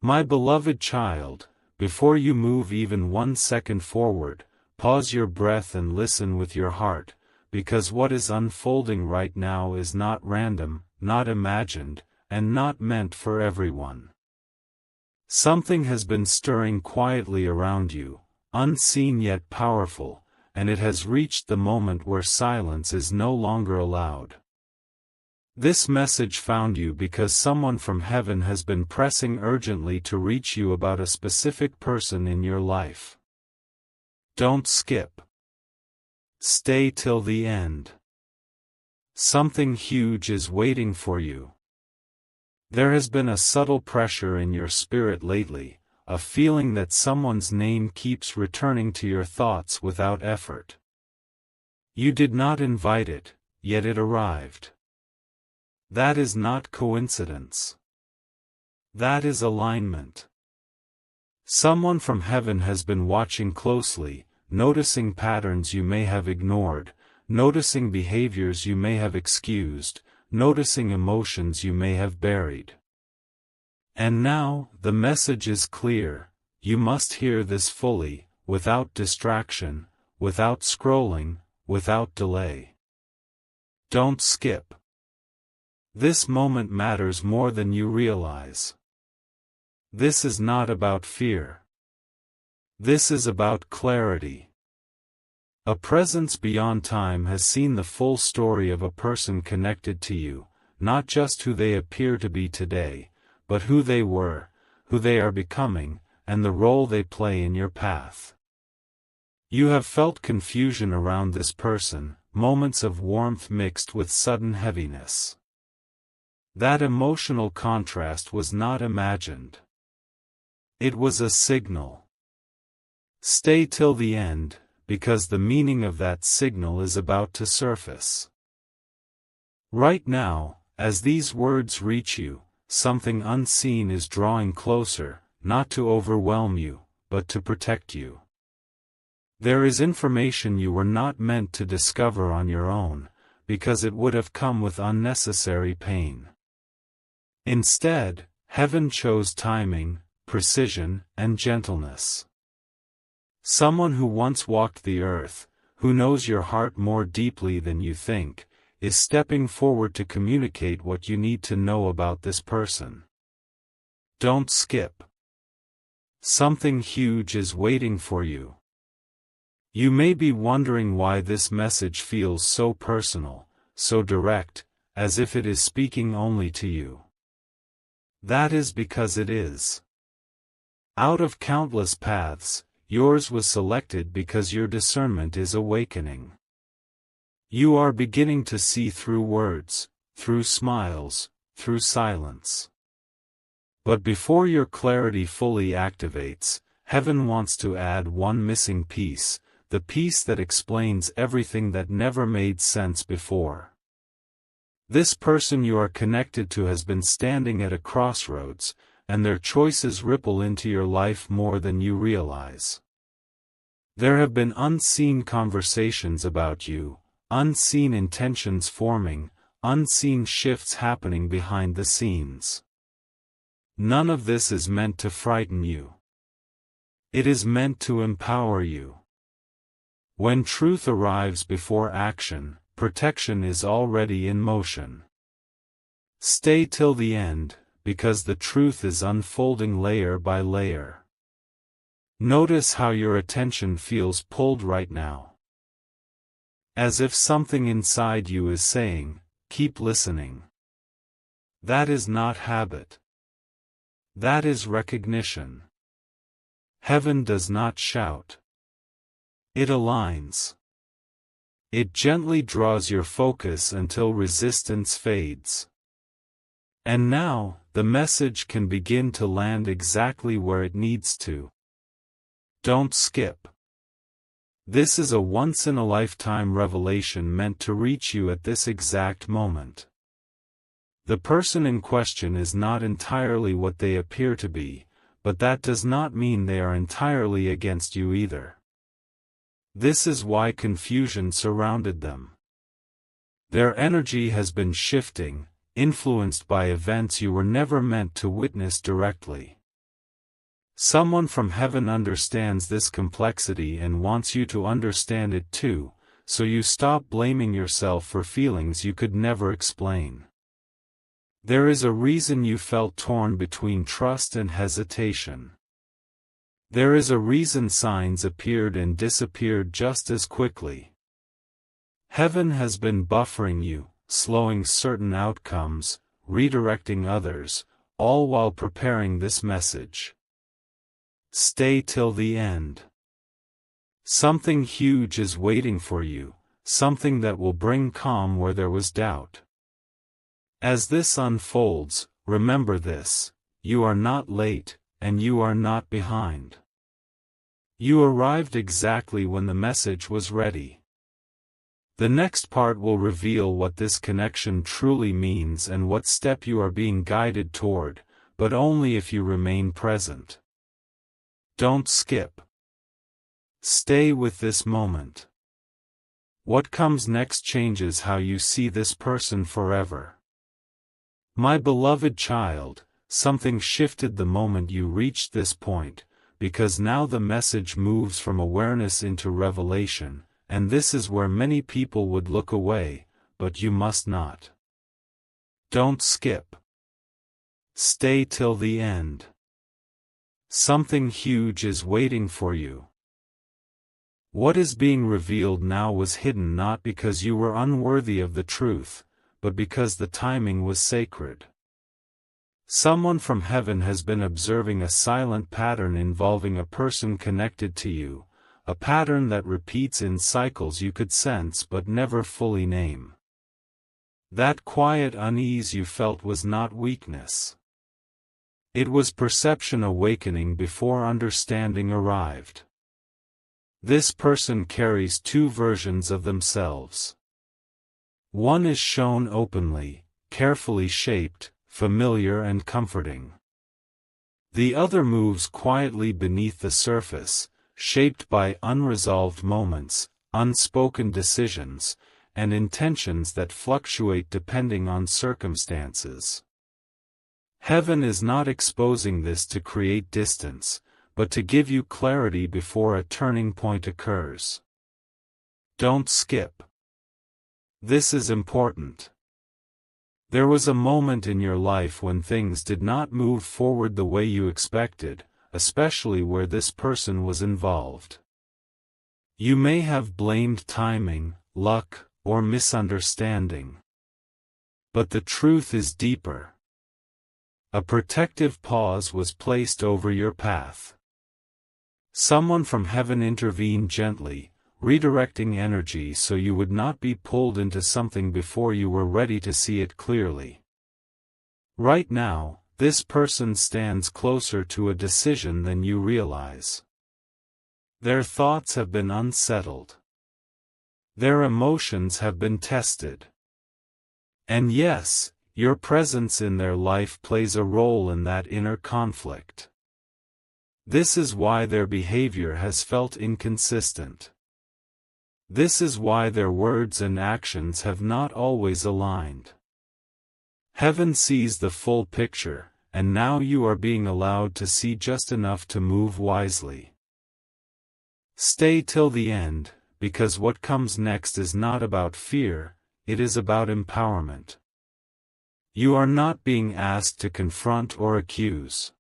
My beloved child, before you move even 1 second forward, pause your breath and listen with your heart, because what is unfolding right now is not random, not imagined, and not meant for everyone. Something has been stirring quietly around you, unseen yet powerful, and it has reached the moment where silence is no longer allowed. This message found you because someone from heaven has been pressing urgently to reach you about a specific person in your life. Don't skip. Stay till the end. Something huge is waiting for you. There has been a subtle pressure in your spirit lately, a feeling that someone's name keeps returning to your thoughts without effort. You did not invite it, yet it arrived. That is not coincidence. That is alignment. Someone from heaven has been watching closely, noticing patterns you may have ignored, noticing behaviors you may have excused, noticing emotions you may have buried. And now, the message is clear. You must hear this fully, without distraction, without scrolling, without delay. Don't skip. This moment matters more than you realize. This is not about fear. This is about clarity. A presence beyond time has seen the full story of a person connected to you, not just who they appear to be today, but who they were, who they are becoming, and the role they play in your path. You have felt confusion around this person, moments of warmth mixed with sudden heaviness. That emotional contrast was not imagined. It was a signal. Stay till the end, because the meaning of that signal is about to surface. Right now, as these words reach you, something unseen is drawing closer, not to overwhelm you, but to protect you. There is information you were not meant to discover on your own, because it would have come with unnecessary pain. Instead, heaven chose timing, precision, and gentleness. Someone who once walked the earth, who knows your heart more deeply than you think, is stepping forward to communicate what you need to know about this person. Don't skip. Something huge is waiting for you. You may be wondering why this message feels so personal, so direct, as if it is speaking only to you. That is because it is. Out of countless paths, yours was selected because your discernment is awakening. You are beginning to see through words, through smiles, through silence. But before your clarity fully activates, heaven wants to add one missing piece, the piece that explains everything that never made sense before. This person you are connected to has been standing at a crossroads, and their choices ripple into your life more than you realize. There have been unseen conversations about you, unseen intentions forming, unseen shifts happening behind the scenes. None of this is meant to frighten you. It is meant to empower you. When truth arrives before action, protection is already in motion. Stay till the end, because the truth is unfolding layer by layer. Notice how your attention feels pulled right now. As if something inside you is saying, keep listening. That is not habit. That is recognition. Heaven does not shout. It aligns. It gently draws your focus until resistance fades. And now, the message can begin to land exactly where it needs to. Don't skip. This is a once-in-a-lifetime revelation meant to reach you at this exact moment. The person in question is not entirely what they appear to be, but that does not mean they are entirely against you either. This is why confusion surrounded them. Their energy has been shifting, influenced by events you were never meant to witness directly. Someone from heaven understands this complexity and wants you to understand it too, so you stop blaming yourself for feelings you could never explain. There is a reason you felt torn between trust and hesitation. There is a reason signs appeared and disappeared just as quickly. Heaven has been buffering you, slowing certain outcomes, redirecting others, all while preparing this message. Stay till the end. Something huge is waiting for you, something that will bring calm where there was doubt. As this unfolds, remember this: you are not late, and you are not behind. You arrived exactly when the message was ready. The next part will reveal what this connection truly means and what step you are being guided toward, but only if you remain present. Don't skip. Stay with this moment. What comes next changes how you see this person forever. My beloved child, something shifted the moment you reached this point, because now the message moves from awareness into revelation, and this is where many people would look away, but you must not. Don't skip. Stay till the end. Something huge is waiting for you. What is being revealed now was hidden not because you were unworthy of the truth, but because the timing was sacred. Someone from heaven has been observing a silent pattern involving a person connected to you, a pattern that repeats in cycles you could sense but never fully name. That quiet unease you felt was not weakness. It was perception awakening before understanding arrived. This person carries two versions of themselves. One is shown openly, carefully shaped, familiar and comforting. The other moves quietly beneath the surface, shaped by unresolved moments, unspoken decisions, and intentions that fluctuate depending on circumstances. Heaven is not exposing this to create distance, but to give you clarity before a turning point occurs. Don't skip. This is important. There was a moment in your life when things did not move forward the way you expected, especially where this person was involved. You may have blamed timing, luck, or misunderstanding. But the truth is deeper. A protective pause was placed over your path. Someone from heaven intervened gently, redirecting energy so you would not be pulled into something before you were ready to see it clearly. Right now, this person stands closer to a decision than you realize. Their thoughts have been unsettled. Their emotions have been tested. And yes, your presence in their life plays a role in that inner conflict. This is why their behavior has felt inconsistent. This is why their words and actions have not always aligned. Heaven sees the full picture, and now you are being allowed to see just enough to move wisely. Stay till the end, because what comes next is not about fear, it is about empowerment. You are not being asked to confront or accuse.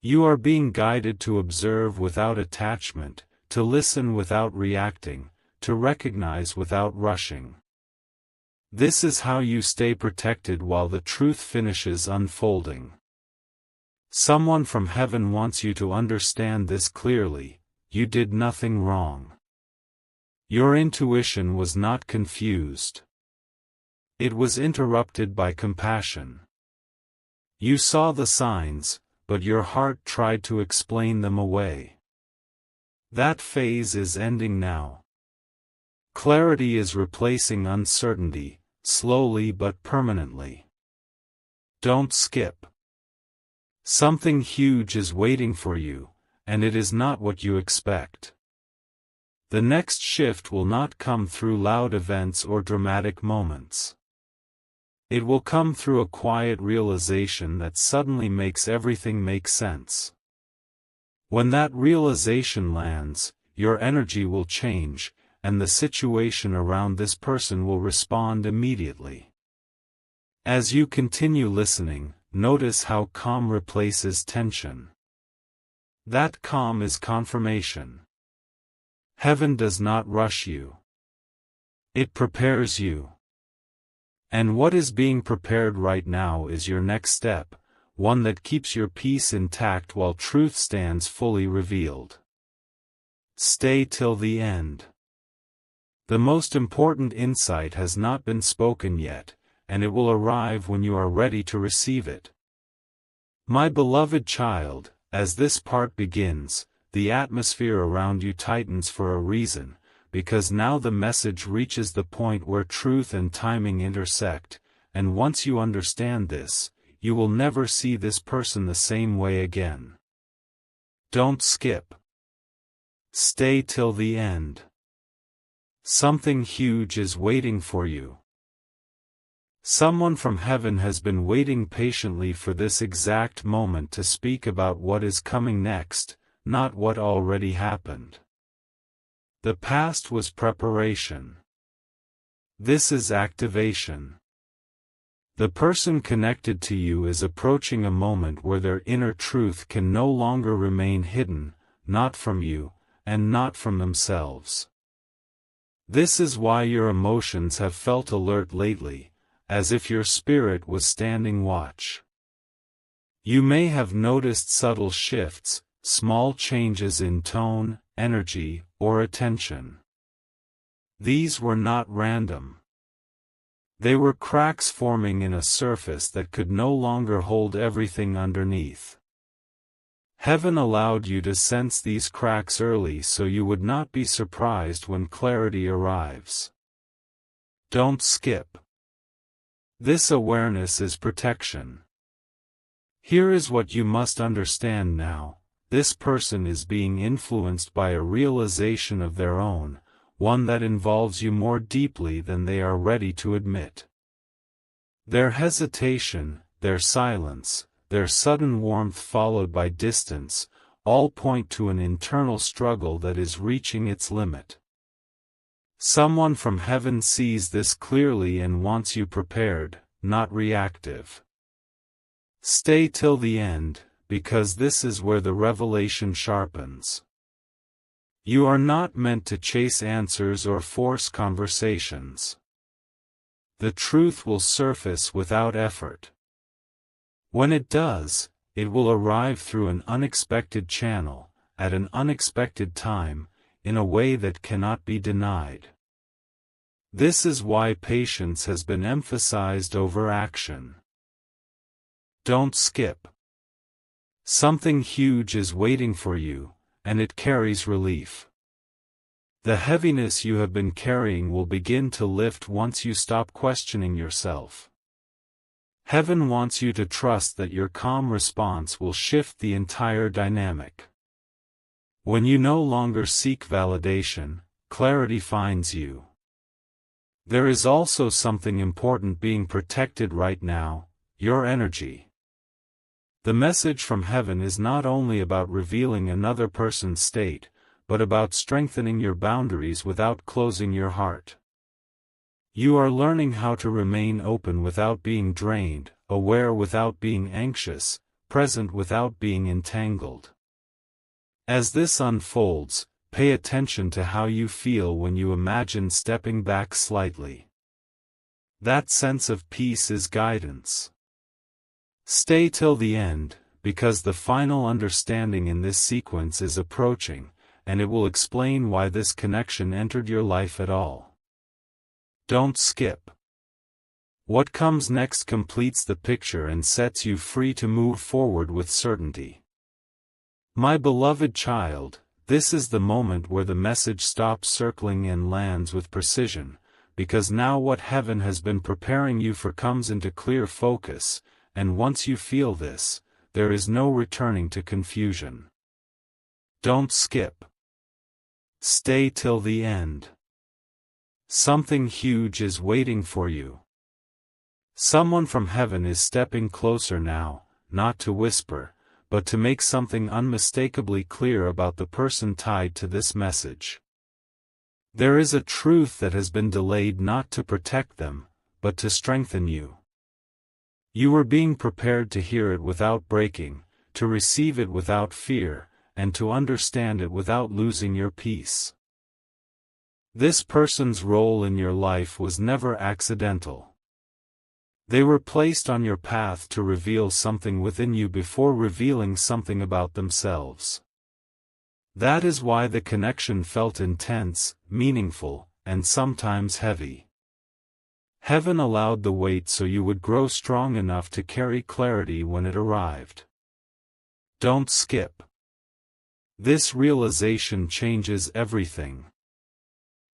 You are being guided to observe without attachment, to listen without reacting, to recognize without rushing. This is how you stay protected while the truth finishes unfolding. Someone from heaven wants you to understand this clearly: you did nothing wrong. Your intuition was not confused. It was interrupted by compassion. You saw the signs, but your heart tried to explain them away. That phase is ending now. Clarity is replacing uncertainty, slowly but permanently. Don't skip. Something huge is waiting for you, and it is not what you expect. The next shift will not come through loud events or dramatic moments. It will come through a quiet realization that suddenly makes everything make sense. When that realization lands, your energy will change, and the situation around this person will respond immediately. As you continue listening, notice how calm replaces tension. That calm is confirmation. Heaven does not rush you. It prepares you. And what is being prepared right now is your next step, one that keeps your peace intact while truth stands fully revealed. Stay till the end. The most important insight has not been spoken yet, and it will arrive when you are ready to receive it. My beloved child, as this part begins, the atmosphere around you tightens for a reason, because now the message reaches the point where truth and timing intersect, and once you understand this, you will never see this person the same way again. Don't skip. Stay till the end. Something huge is waiting for you. Someone from heaven has been waiting patiently for this exact moment to speak about what is coming next, not what already happened. The past was preparation. This is activation. The person connected to you is approaching a moment where their inner truth can no longer remain hidden, not from you, and not from themselves. This is why your emotions have felt alert lately, as if your spirit was standing watch. You may have noticed subtle shifts, small changes in tone, energy, or attention. These were not random. They were cracks forming in a surface that could no longer hold everything underneath. Heaven allowed you to sense these cracks early so you would not be surprised when clarity arrives. Don't skip. This awareness is protection. Here is what you must understand now: this person is being influenced by a realization of their own, one that involves you more deeply than they are ready to admit. Their hesitation, their silence, their sudden warmth followed by distance, all point to an internal struggle that is reaching its limit. Someone from heaven sees this clearly and wants you prepared, not reactive. Stay till the end, because this is where the revelation sharpens. You are not meant to chase answers or force conversations. The truth will surface without effort. When it does, it will arrive through an unexpected channel, at an unexpected time, in a way that cannot be denied. This is why patience has been emphasized over action. Don't skip. Something huge is waiting for you, and it carries relief. The heaviness you have been carrying will begin to lift once you stop questioning yourself. Heaven wants you to trust that your calm response will shift the entire dynamic. When you no longer seek validation, clarity finds you. There is also something important being protected right now: your energy. The message from heaven is not only about revealing another person's state, but about strengthening your boundaries without closing your heart. You are learning how to remain open without being drained, aware without being anxious, present without being entangled. As this unfolds, pay attention to how you feel when you imagine stepping back slightly. That sense of peace is guidance. Stay till the end, because the final understanding in this sequence is approaching, and it will explain why this connection entered your life at all. Don't skip. What comes next completes the picture and sets you free to move forward with certainty. My beloved child, this is the moment where the message stops circling and lands with precision, because now what heaven has been preparing you for comes into clear focus, and once you feel this, there is no returning to confusion. Don't skip. Stay till the end. Something huge is waiting for you. Someone from heaven is stepping closer now, not to whisper, but to make something unmistakably clear about the person tied to this message. There is a truth that has been delayed not to protect them, but to strengthen you. You are being prepared to hear it without breaking, to receive it without fear, and to understand it without losing your peace. This person's role in your life was never accidental. They were placed on your path to reveal something within you before revealing something about themselves. That is why the connection felt intense, meaningful, and sometimes heavy. Heaven allowed the wait so you would grow strong enough to carry clarity when it arrived. Don't skip. This realization changes everything.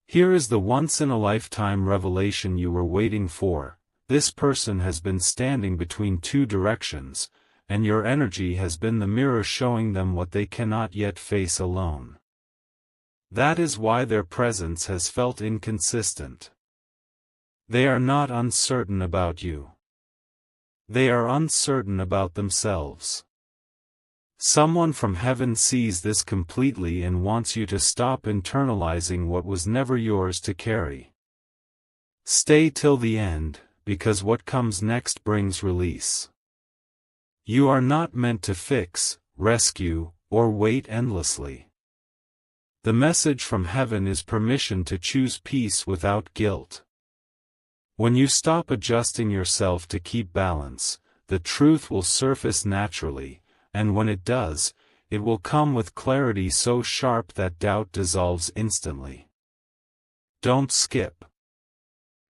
Here is the once-in-a-lifetime revelation you were waiting for. This person has been standing between two directions, and your energy has been the mirror showing them what they cannot yet face alone. That is why their presence has felt inconsistent. They are not uncertain about you. They are uncertain about themselves. Someone from heaven sees this completely and wants you to stop internalizing what was never yours to carry. Stay till the end, because what comes next brings release. You are not meant to fix, rescue, or wait endlessly. The message from heaven is permission to choose peace without guilt. When you stop adjusting yourself to keep balance, the truth will surface naturally, and when it does, it will come with clarity so sharp that doubt dissolves instantly. Don't skip.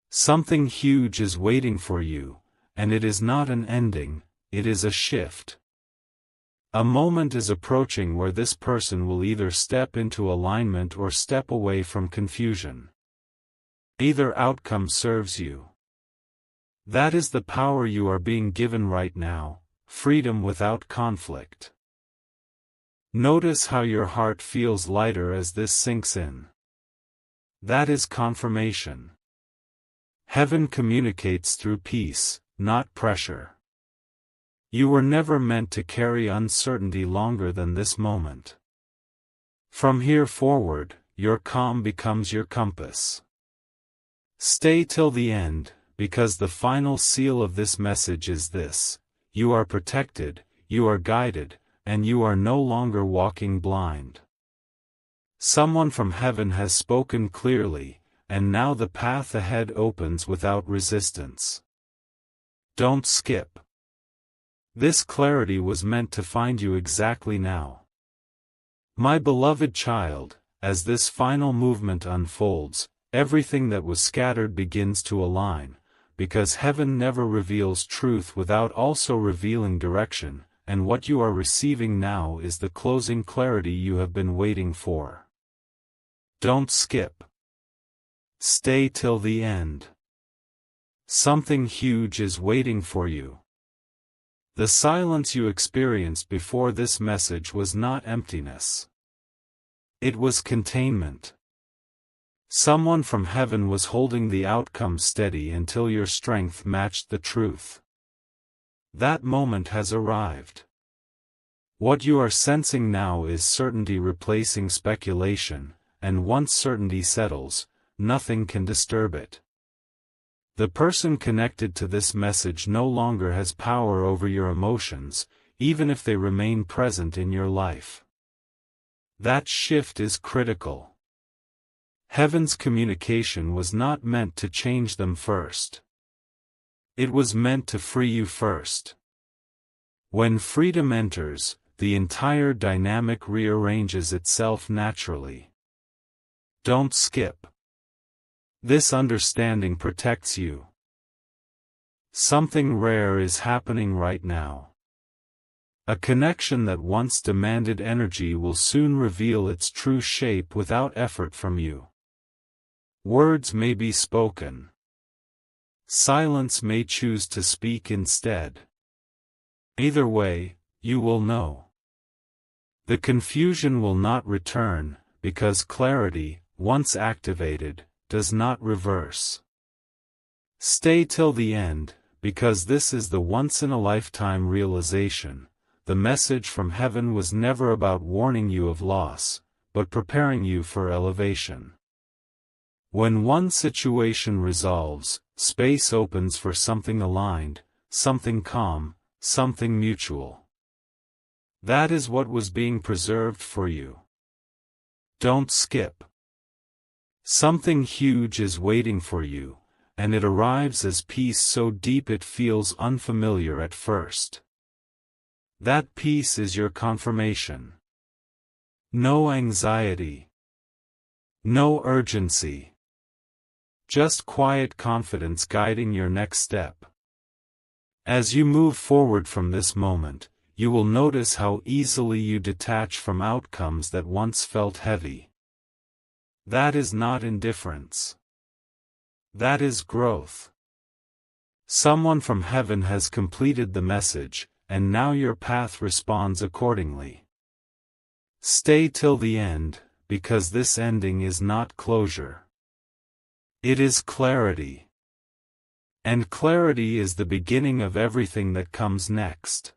Something huge is waiting for you, and it is not an ending, it is a shift. A moment is approaching where this person will either step into alignment or step away from confusion. Either outcome serves you. That is the power you are being given right now, freedom without conflict. Notice how your heart feels lighter as this sinks in. That is confirmation. Heaven communicates through peace, not pressure. You were never meant to carry uncertainty longer than this moment. From here forward, your calm becomes your compass. Stay till the end, because the final seal of this message is this: you are protected, you are guided, and you are no longer walking blind. Someone from heaven has spoken clearly, and now the path ahead opens without resistance. Don't skip. This clarity was meant to find you exactly now. My beloved child, as this final movement unfolds, everything that was scattered begins to align, because heaven never reveals truth without also revealing direction, and what you are receiving now is the closing clarity you have been waiting for. Don't skip. Stay till the end. Something huge is waiting for you. The silence you experienced before this message was not emptiness. It was containment. Someone from heaven was holding the outcome steady until your strength matched the truth. That moment has arrived. What you are sensing now is certainty replacing speculation, and once certainty settles, nothing can disturb it. The person connected to this message no longer has power over your emotions, even if they remain present in your life. That shift is critical. Heaven's communication was not meant to change them first. It was meant to free you first. When freedom enters, the entire dynamic rearranges itself naturally. Don't skip. This understanding protects you. Something rare is happening right now. A connection that once demanded energy will soon reveal its true shape without effort from you. Words may be spoken. Silence may choose to speak instead. Either way, you will know. The confusion will not return, because clarity, once activated, does not reverse. Stay till the end, because this is the once-in-a-lifetime realization. the message from heaven was never about warning you of loss, but preparing you for elevation. When one situation resolves, space opens for something aligned, something calm, something mutual. That is what was being preserved for you. Don't skip. Something huge is waiting for you, and it arrives as peace so deep it feels unfamiliar at first. That peace is your confirmation. No anxiety. No urgency. Just quiet confidence guiding your next step. As you move forward from this moment, you will notice how easily you detach from outcomes that once felt heavy. That is not indifference. That is growth. Someone from heaven has completed the message, and now your path responds accordingly. Stay till the end, because this ending is not closure. It is clarity. And clarity is the beginning of everything that comes next.